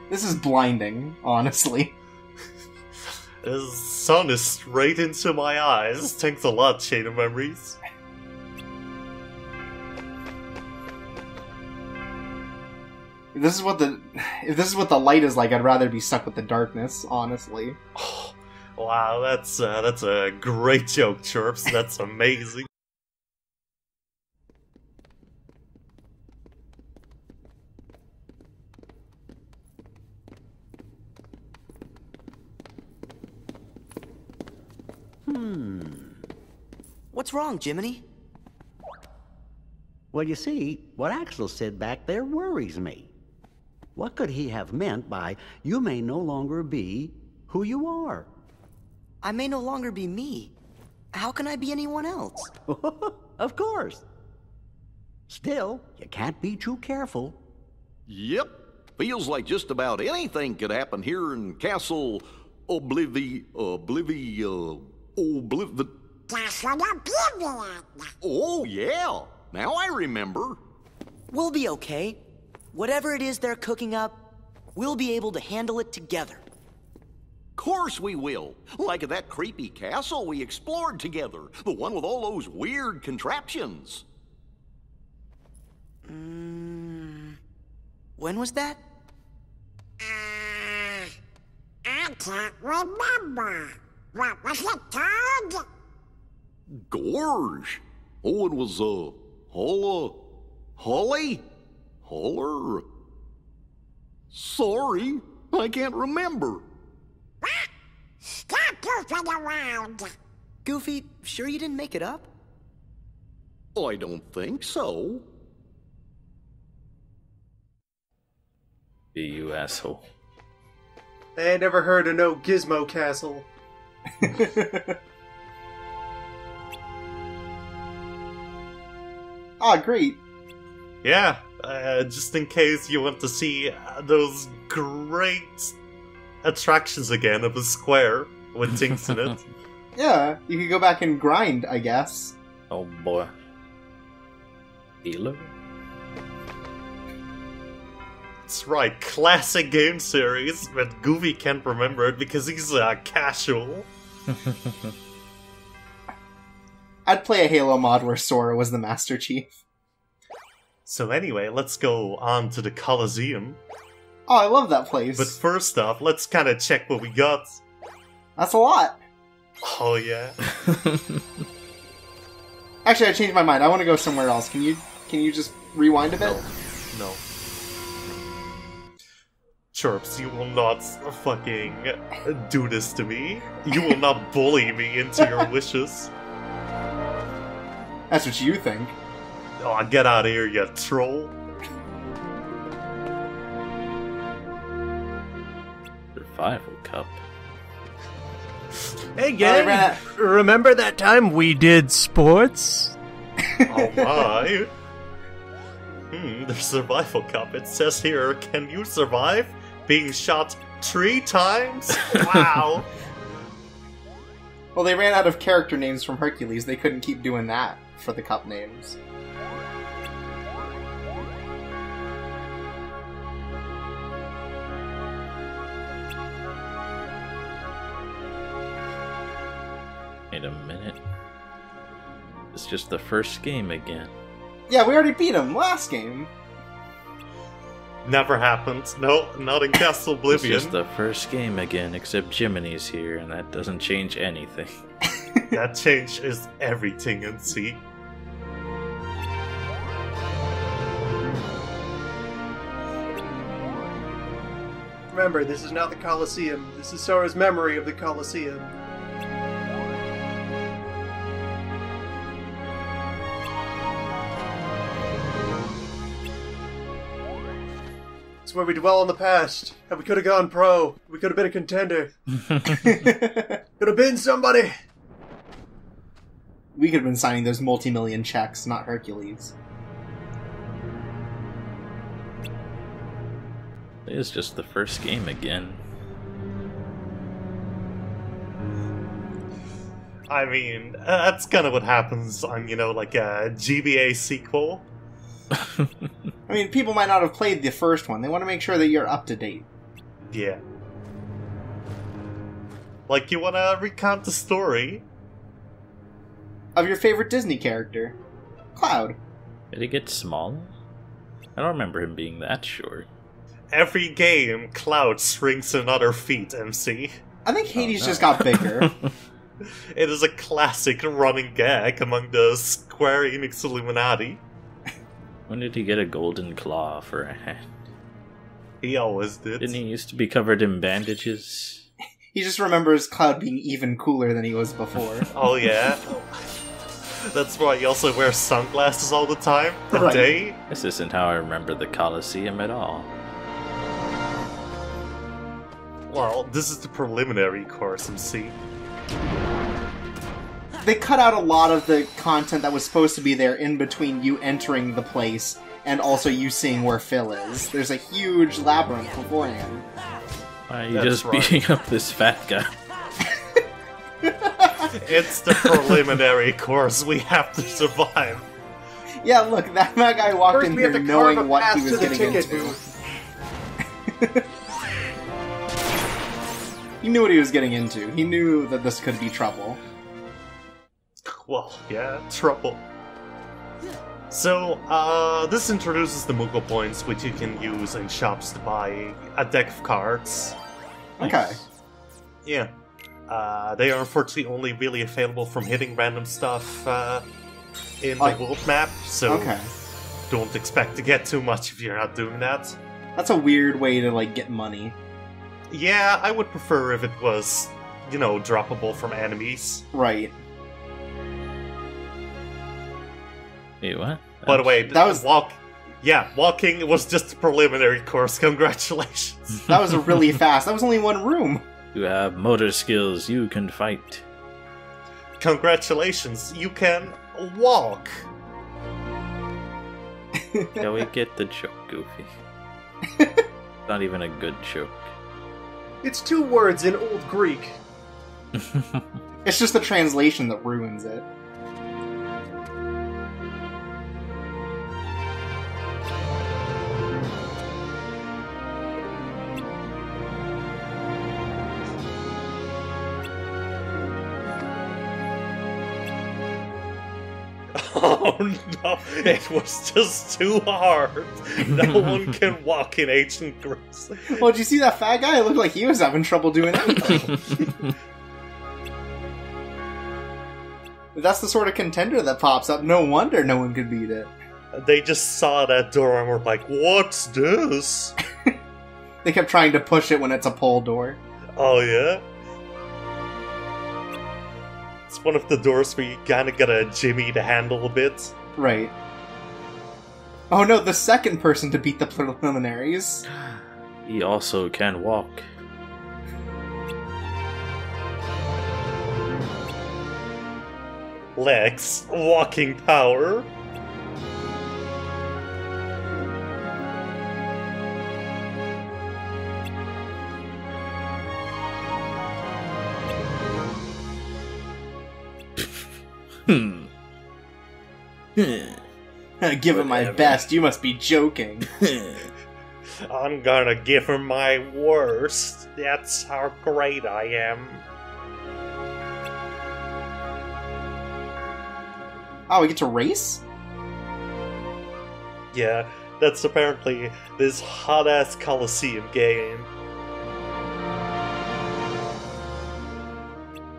This is blinding, honestly. The sun is straight into my eyes. Thanks a lot, Chain of Memories. If this is what the light is like, I'd rather be stuck with the darkness, honestly. Oh, wow, that's a great joke, Chirps. That's amazing. What's wrong, Jiminy? Well, you see, what Axel said back there worries me. What could he have meant by, you may no longer be who you are? I may no longer be me. How can I be anyone else? Of course. Still, you can't be too careful. Yep. Feels like just about anything could happen here in Castle Castle Oblivion. Oh, yeah. Now I remember. We'll be okay. Whatever it is they're cooking up, we'll be able to handle it together. Course we will. Like that creepy castle we explored together. The one with all those weird contraptions. When was that? I can't remember. What was it called? Gorge. Oh, it was, Holly? Holler? Sorry, I can't remember. What? Stop goofing around. Goofy, sure you didn't make it up? I don't think so. You asshole. I ain't never heard of no Gizmo Castle. Ah, great. Yeah, just in case you want to see those great attractions again of a square with things in it. Yeah, you could go back and grind, I guess. Oh boy. Dealer? That's right, classic game series, but Goofy can't remember it because he's casual. I'd play a Halo mod where Sora was the Master Chief. So anyway, let's go on to the Coliseum. Oh, I love that place. But first off, let's kind of check what we got. That's a lot. Oh yeah. Actually, I changed my mind. I want to go somewhere else. Can you just rewind a bit? No. Chirps, you will not fucking do this to me. You will not bully me into your wishes. That's what you think. Oh, get out of here, you troll. Survival Cup. Hey gang, remember that time we did sports? Oh my. The survival cup. It says here, can you survive being shot 3 times? Wow. Well, they ran out of character names from Hercules. They couldn't keep doing that for the cup names. Wait a minute. It's just the first game again. Yeah, we already beat him last game. Never happened. No, not in Castle Oblivion. It's just the first game again, except Jiminy's here, and that doesn't change anything. That changes everything in C. Remember, this is not the Coliseum. This is Sora's memory of the Coliseum. It's where we dwell on the past. How we could have gone pro. We could have been a contender. Could have been somebody. We could have been signing those multi-million checks, not Hercules. It's just the first game again. I mean, that's kind of what happens on, like a GBA sequel. I mean, people might not have played the first one. They want to make sure that you're up to date. Yeah. Like, you wanna recount the story? Of your favorite Disney character, Cloud. Did he get smaller? I don't remember him being that short. Every game, Cloud shrinks another feet, MC. I think Hades just got bigger. It is a classic running gag among the Square Enix Illuminati. When did he get a golden claw for a hand? He always did. Didn't he used to be covered in bandages? He just remembers Cloud being even cooler than he was before. Oh yeah? That's why he also wears sunglasses all the time? The Right. day? This isn't how I remember the Coliseum at all. Well, this is the preliminary course, MC. They cut out a lot of the content that was supposed to be there in between you entering the place and also you seeing where Phil is. There's a huge labyrinth beforehand. Why are you That's just right. beating up this fat guy? It's the preliminary course. We have to survive. Yeah, look, that guy walked First, in we have here to carve knowing a what path he to was the getting ticket into. booth. He knew what he was getting into. He knew that this could be trouble. Well, yeah, trouble. So, this introduces the Moogle points, which you can use in shops to buy a deck of cards. Okay. Yeah. They are unfortunately only really available from hitting random stuff in the Like- world map, so Okay. don't expect to get too much if you're not doing that. That's a weird way to, like, get money. Yeah, I would prefer if it was, you know, droppable from enemies. Right. Wait, what? By the way, That was- walking was just a preliminary course. Congratulations. That was really fast. That was only one room. You have motor skills, you can fight. Congratulations, you can walk. Yeah, we get the joke, Goofy. Not even a good joke. It's 2 words in Old Greek. It's just the translation that ruins it. Oh no, it was just too hard. No one can walk in ancient Greece. Well, did you see that fat guy? It looked like he was having trouble doing anything. If that's the sort of contender that pops up, no wonder no one could beat it. They just saw that door and were like, what's this? They kept trying to push it when it's a pole door. Oh yeah? It's one of the doors where you kinda gotta jimmy the handle a bit. Right. Oh no, the second person to beat the preliminaries. He also can walk. Lex, walking power. Hmm. Give it my Whatever. best, you must be joking. I'm gonna give her my worst. That's how great I am. Oh, we get to race? Yeah, that's apparently this hot-ass Coliseum game.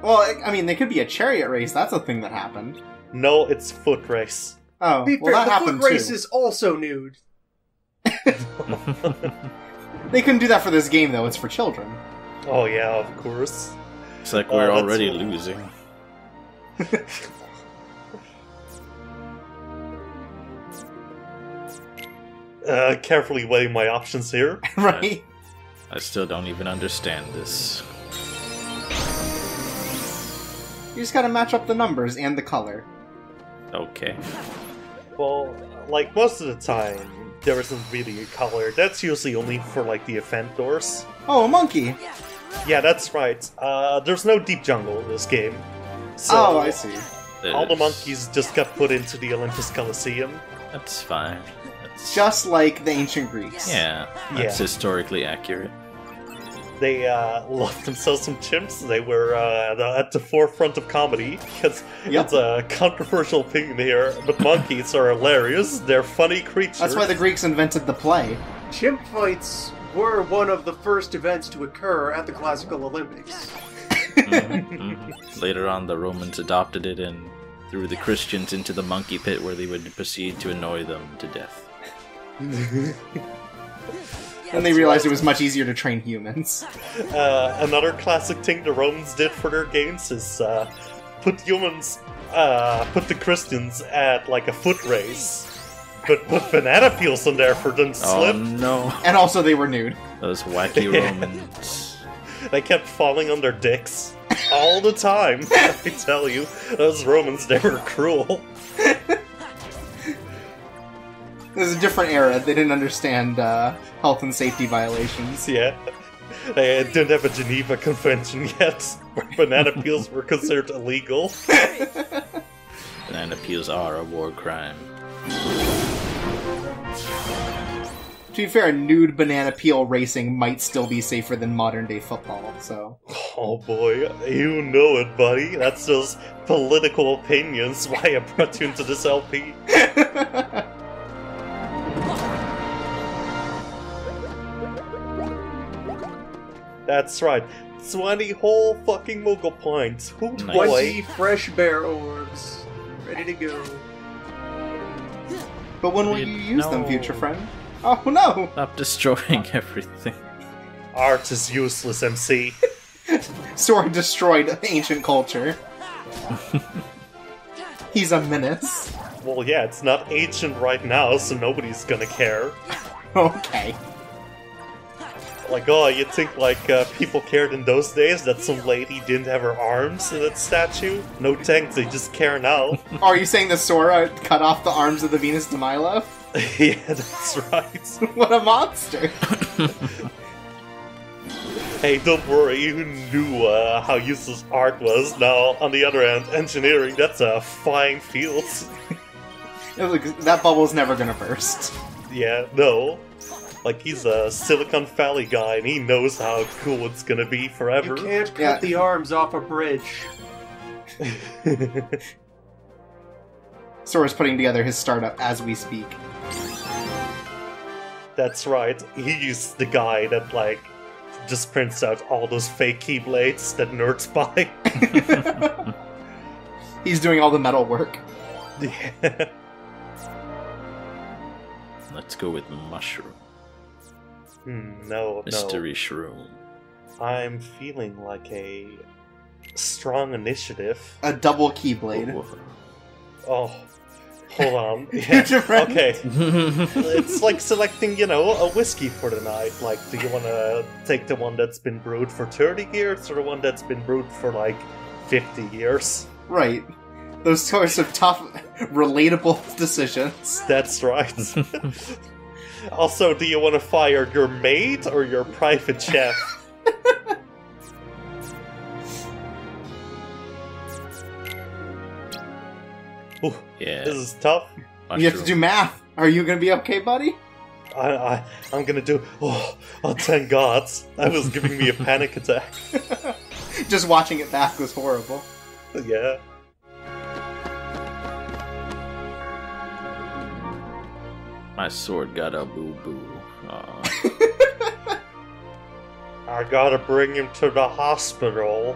Well, I mean, they could be a chariot race. That's a thing that happened. No, it's foot race. Oh, Be well, fair, that the happened foot race too. is also nude. They couldn't do that for this game, though. It's for children. Oh yeah, of course. It's like Oh, we're that's already what- losing. Carefully weighing my options here. Right? I still don't even understand this. You just gotta match up the numbers and the color. Okay. Well, like most of the time, there isn't really a color. That's usually only for like the event doors. Oh, a monkey! Yeah, that's right. There's no deep jungle in this game. So Oh, I see. all the monkeys just got put into the Olympus Coliseum. That's fine. That's Just like the ancient Greeks. yeah. That's Yeah. historically accurate. They loved themselves some chimps. They were at the forefront of comedy, because it's a controversial opinion here, but monkeys are hilarious. They're funny creatures. That's why the Greeks invented the play. Chimp fights were one of the first events to occur at the classical Olympics. Later on, the Romans adopted it and threw the Christians into the monkey pit where they would proceed to annoy them to death. And they realized it was much easier to train humans. Another classic thing the Romans did for their games is put the Christians at like a foot race, but put banana peels in there for them to slip. Oh no. And also they were nude. Those wacky Romans. They kept falling on their dicks all the time. I tell you, those Romans, they were cruel. It was a different era. They didn't understand health and safety violations. Yeah. They didn't have a Geneva Convention yet, where banana peels were considered illegal. Banana peels are a war crime. To be fair, nude banana peel racing might still be safer than modern-day football, so... Oh boy, you know it, buddy. That's those political opinions why I brought you into this LP. That's right. 20 whole fucking Moogle points. Who Nice. boy? 20 fresh bear orbs. Ready to go. But when will you use them, future friend? Oh no! Stop destroying everything. Art is useless, MC. Sword destroyed ancient culture. He's a menace. Well, yeah, it's not ancient right now, so nobody's gonna care. Okay. Like, oh, you think, like, people cared in those days that some lady didn't have her arms in that statue? No thanks, they just care now. Are you saying the Sora cut off the arms of the Venus de Milo? Yeah, that's right. What a monster! Hey, don't worry, you knew how useless art was. Now, on the other hand, engineering, that's a fine field. Look, that bubble's never gonna burst. Yeah, no. Like, he's a Silicon Valley guy, and he knows how cool it's gonna be forever. You can't cut the arms off a bridge. Sora's putting together his startup as we speak. That's right. He's the guy that, like, just prints out all those fake keyblades that nerds buy. He's doing all the metal work. Yeah. Let's go with mushroom. No, Mystery shroom. I'm feeling like a strong initiative. A double keyblade. Oh, hold on. Yeah, okay. It's like selecting, a whiskey for the night. Like, do you want to take the one that's been brewed for 30 years or the one that's been brewed for, like, 50 years? Right. Those sorts of tough, relatable decisions. That's right. Also, do you want to fire your maid or your private chef? Ooh, Yeah. this is tough. You have to do math. Are you gonna be okay, buddy? I'm gonna do... Oh, thank God. That was giving me a panic attack. Just watching it back was horrible. Yeah. My sword got a boo-boo. I gotta bring him to the hospital.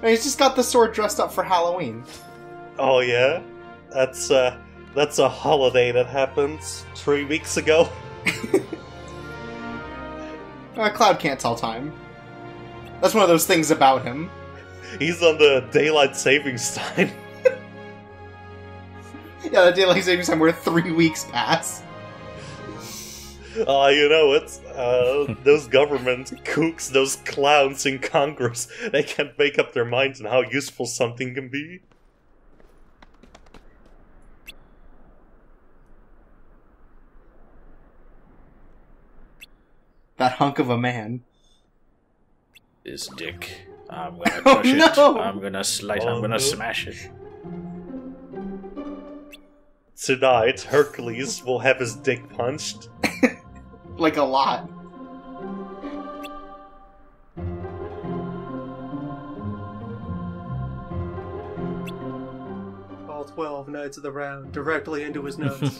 He's just got the sword dressed up for Halloween. Oh yeah? That's a holiday that happens 3 weeks ago. Cloud can't tell time. That's one of those things about him. He's on the daylight savings time. Yeah, the daylight savings time where 3 weeks pass. It's those government kooks, those clowns in Congress, they can't make up their minds on how useful something can be. That hunk of a man. This dick. I'm gonna crush it. No! I'm gonna slice I'm gonna smash it. Tonight, Hercules will have his dick punched. Like a lot. 12 Knights of the Round directly into his nuts.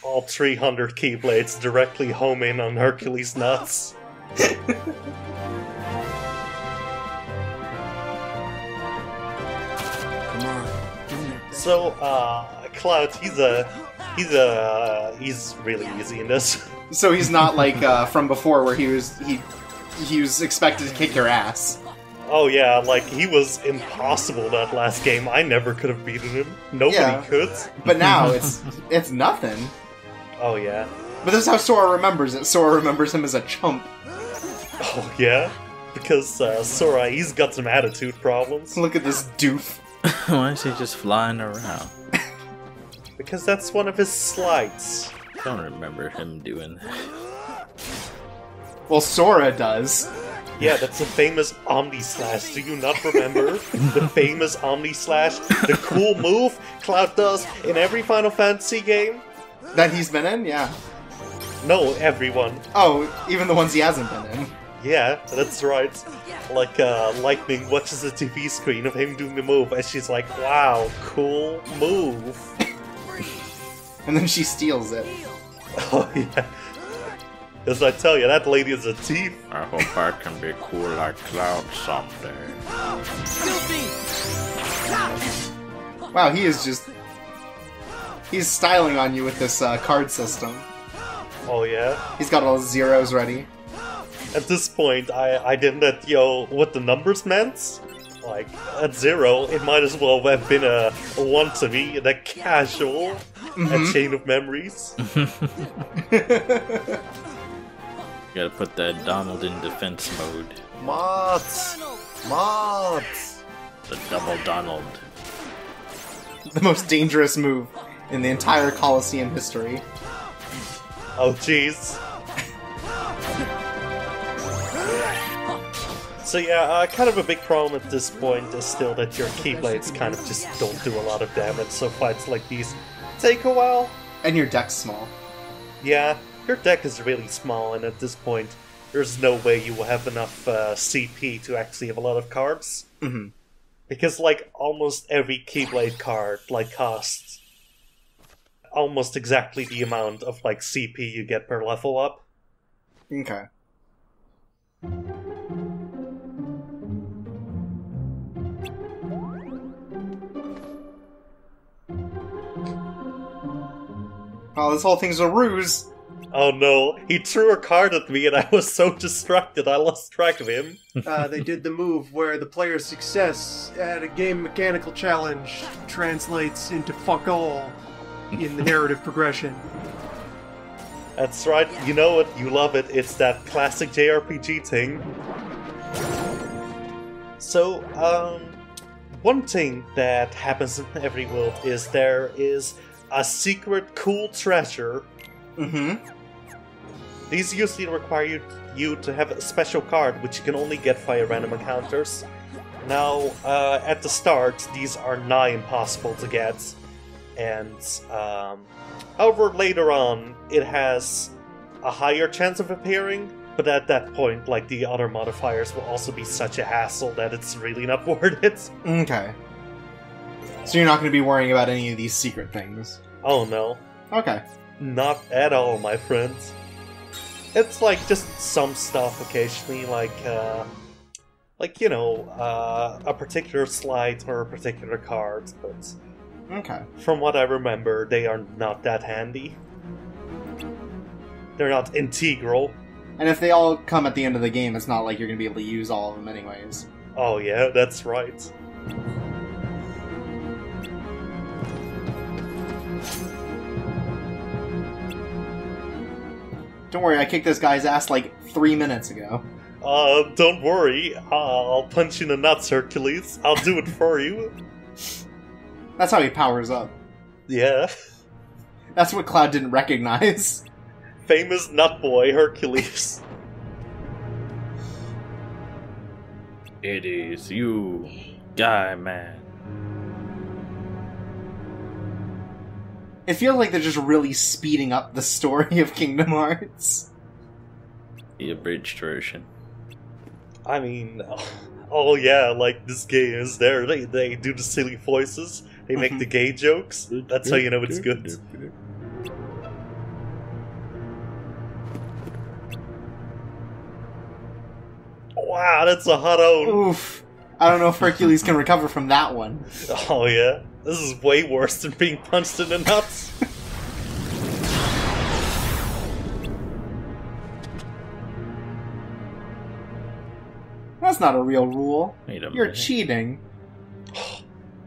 All 300 Keyblades directly home in on Hercules' nuts. So, Cloud, he's really easy in this. So he's not like from before, where he was expected to kick your ass. Oh yeah, like he was impossible that last game. I never could have beaten him. Nobody could. But now it's nothing. Oh yeah. But this is how Sora remembers it. Sora remembers him as a chump. Oh yeah, because Sora, he's got some attitude problems. Look at this doof. Why is he just flying around? Because that's one of his slides. I don't remember him doing that. Well, Sora does. Yeah, that's a famous Omni Slash. Do you not remember the famous Omni Slash? The cool move Cloud does in every Final Fantasy game? That he's been in? Yeah. No, everyone. Oh, even the ones he hasn't been in. Yeah, that's right. Like, Lightning watches the TV screen of him doing the move, and she's like, wow, cool move. And then she steals it. Oh, yeah. As I tell you, that lady is a thief. I hope I can be cool like Cloud someday. Wow, he is just... He's styling on you with this card system. Oh, yeah? He's got all his zeros ready. At this point, I didn't know what the numbers meant. Like, at 0, it might as well have been a 1 to me, and a casual, a chain of memories. You gotta put that Donald in defense mode. Mods! Mods! The double Donald. The most dangerous move in the entire Coliseum history. Oh, jeez. So yeah, kind of a big problem at this point is still that your Keyblades kind of just don't do a lot of damage, so fights like these take a while. And your deck's small. Yeah, your deck is really small, and at this point, there's no way you will have enough CP to actually have a lot of cards. Mm-hmm. Because, like, almost every Keyblade card, like, costs almost exactly the amount of, like, CP you get per level up. Okay. Oh, this whole thing's a ruse. Oh no, he threw a card at me and I was so distracted I lost track of him. They did the move where the player's success at a game mechanical challenge translates into fuck all in the narrative progression. That's right, you know it, you love it, it's that classic JRPG thing. So, one thing that happens in every world is there is a secret cool treasure. Mm-hmm. These usually require you to have a special card, which you can only get via random encounters. Now, at the start, these are nigh impossible to get, and however, later on, it has a higher chance of appearing, but at that point, like, the other modifiers will also be such a hassle that it's really not worth it. Okay. So you're not going to be worrying about any of these secret things? Oh no. Okay. Not at all, my friends. It's like just some stuff occasionally, like you know, a particular slide or a particular card, but okay. From what I remember, they are not that handy. They're not integral. And if they all come at the end of the game, it's not like you're going to be able to use all of them anyways. Oh yeah, that's right. Don't worry, I kicked this guy's ass like 3 minutes ago. Don't worry. I'll punch you in the nuts, Hercules. I'll do it for you. That's how he powers up. Yeah. That's what Cloud didn't recognize. Famous nut boy, Hercules. It is you, Guy Man. It feels like they're just really speeding up the story of Kingdom Hearts. The abridged version. I mean, oh yeah, like this game is there. They do the silly voices. They make the gay jokes. That's how you know it's good. Wow, that's a hot own. Oof. I don't know if Hercules can recover from that one. Oh yeah, this is way worse than being punched in the nuts. That's not a real rule. Wait a You're minute. cheating.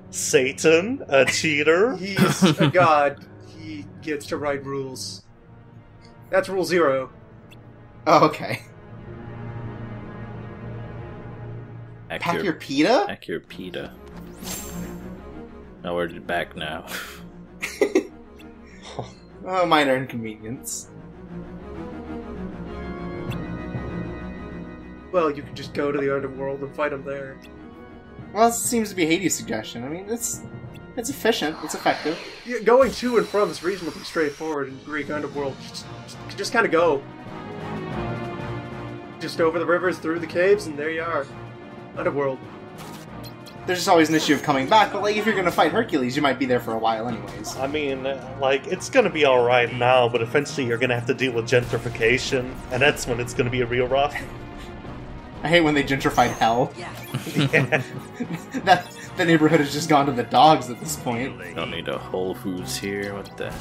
Satan, a cheater. He's a god. He gets to write rules. That's rule 0. Oh, okay. Pack your pita? Pack your pita. Oh, we're back now. Oh, minor inconvenience. Well, you could just go to the underworld and fight him there. Well, this seems to be Hades' suggestion. I mean, it's efficient, it's effective. Yeah, going to and from is reasonably straightforward in Greek underworld. Just kind of go. Just over the rivers, through the caves, and there you are. Underworld. There's just always an issue of coming back, but like if you're gonna fight Hercules, you might be there for a while anyways. I mean, like, it's gonna be alright now, but eventually you're gonna have to deal with gentrification, and that's when it's gonna be a real rough. I hate when they gentrified hell. Yeah. The neighborhood has just gone to the dogs at this point. Don't need a Whole Foods here. What the?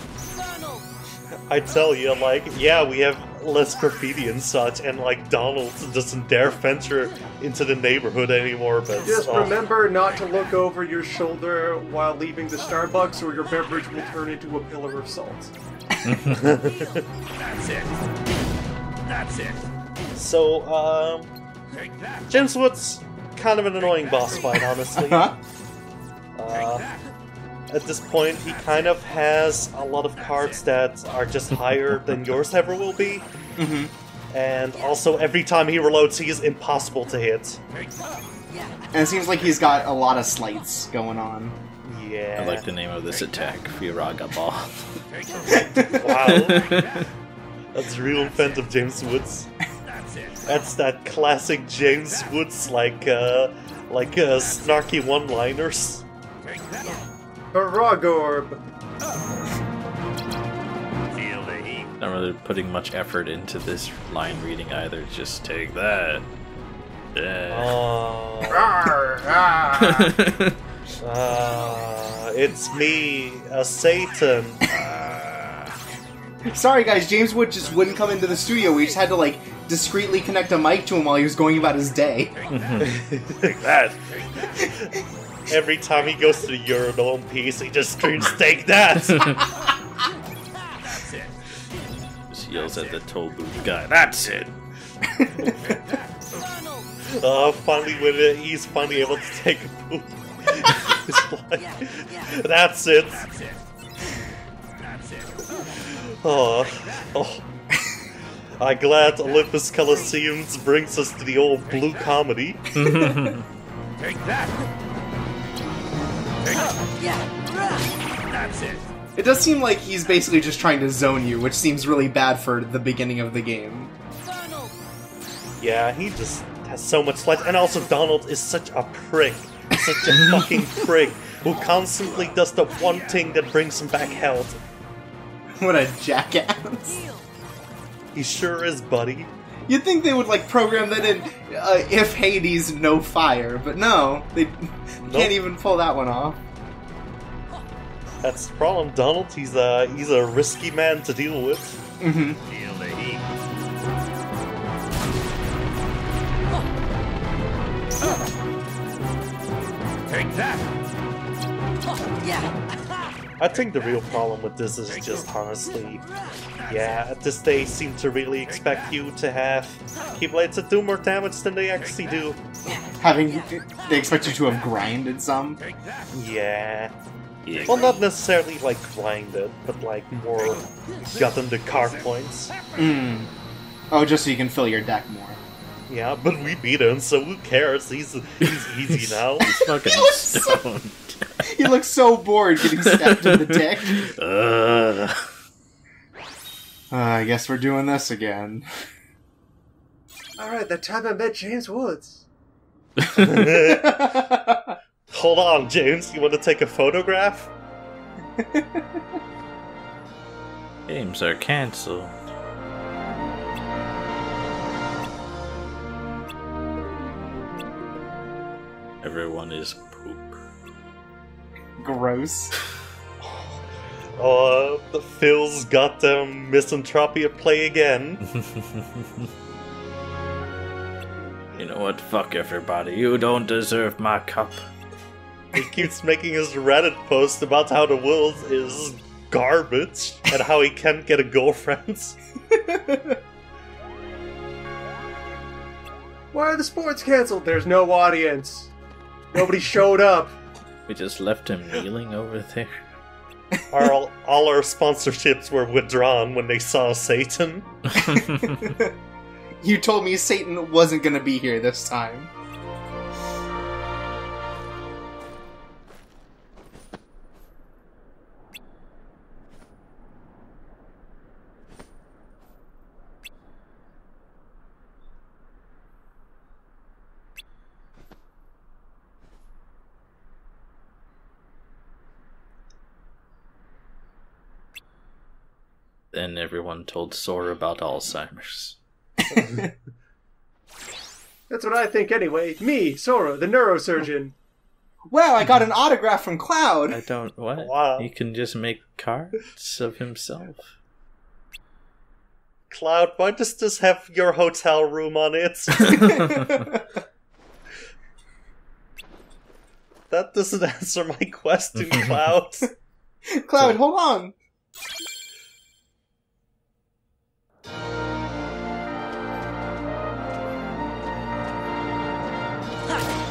I tell you, like, yeah, we have less graffiti and such, and like Donald doesn't dare venture into the neighborhood anymore. But Just remember not to look over your shoulder while leaving the Starbucks, or your beverage will turn into a pillar of salt. That's it. That's it. So, James Wood's kind of an annoying boss fight, honestly. At this point, he kind of has a lot of cards that are just higher than yours ever will be. Mm-hmm. And also, every time he reloads, he is impossible to hit. And it seems like he's got a lot of slights going on. Yeah. I like the name of this attack, Firaga Ball. Wow. That's real fan of James Woods. That's that classic James Woods, like snarky one-liners. Aragorb! Not really putting much effort into this line reading either. Just take that. It's me, Satan. Sorry guys, James Wood just wouldn't come into the studio. We just had to like discreetly connect a mic to him while he was going about his day. Take that. Every time he goes to the urinal in peace, he just screams, "Take that!" That's it. Just yells at the toll booth guy. That's it. Finally, when he's finally able to take a poop, he's like, "That's it." That's it. That's it. Oh. I'm glad Olympus Coliseum brings us to the old blue comedy. Take that. That's it. It does seem like he's basically just trying to zone you, which seems really bad for the beginning of the game. Yeah, he just has so much life. And also, Donald is such a prick. Such a fucking prick. Who constantly does the one thing that brings him back health. What a jackass. He sure is, buddy. You'd think they would like program that in if Hades, no fire, but no, they can't even pull that one off. That's the problem, Donald. He's a risky man to deal with. Mm-hmm. Feel the heat. Take that. I think the real problem with this is just honestly, yeah, at this they seem to really expect you to have Keyblades that do more damage than they actually do. They expect you to have grinded some. Yeah. Well, not necessarily like grinded, but like more gotten the card points. Oh, just so you can fill your deck more. Yeah, but we beat him, so who cares? He's easy now. He's fucking stoned. He looks so bored getting stabbed in the dick. I guess we're doing this again. Alright, that time I met James Woods. Hold on, James. You want to take a photograph? Games are cancelled. Everyone is poop. Gross. The Phil's got them misanthropy at play again. You know what? Fuck everybody. You don't deserve my cup. He keeps making his Reddit post about how the world is garbage and how he can't get a girlfriend. Why are the sports cancelled? There's no audience. Nobody showed up. We just left him kneeling over there. All our sponsorships were withdrawn when they saw Satan. You told me Satan wasn't gonna be here this time. Then everyone told Sora about Alzheimer's. That's what I think anyway. Me, Sora, the neurosurgeon. Wow, I got an autograph from Cloud! I don't... What? Wow. He can just make cards of himself. Cloud, why does this have your hotel room on it? That doesn't answer my question, Cloud. Cloud, hold on!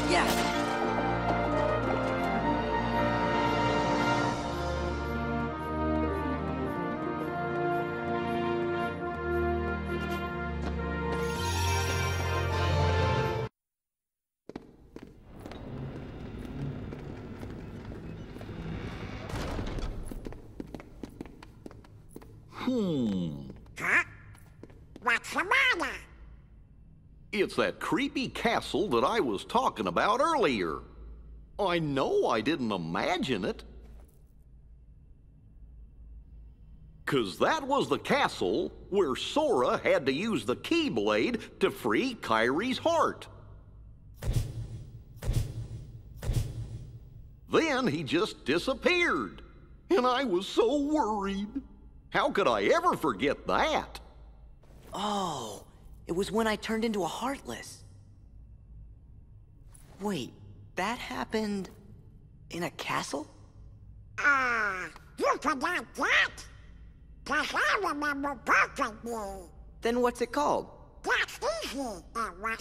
Yeah. Huh? What's the matter? It's that creepy castle that I was talking about earlier. I know I didn't imagine it. 'Cause that was the castle where Sora had to use the Keyblade to free Kyrie's heart. Then he just disappeared, and I was so worried. How could I ever forget that? Oh, it was when I turned into a Heartless. Wait, that happened in a castle? You forgot that? 'Cause I remember perfectly. Then what's it called? That's easy, it was.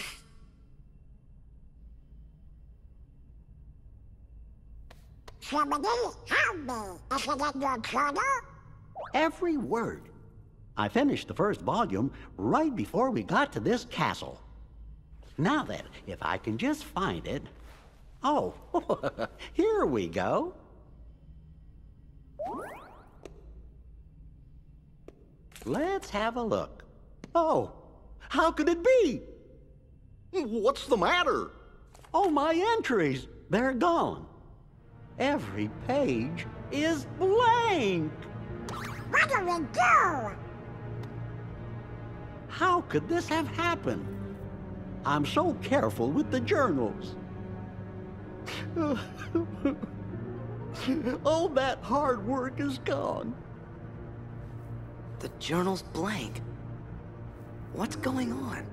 Somebody help me. Is it in your journal? Every word. I finished the first volume right before we got to this castle. Now then, if I can just find it... Oh, here we go. Let's have a look. Oh, how could it be? What's the matter? Oh, my entries, they're gone. Every page is blank. What do we do? How could this have happened? I'm so careful with the journals. All that hard work is gone. The journal's blank. What's going on?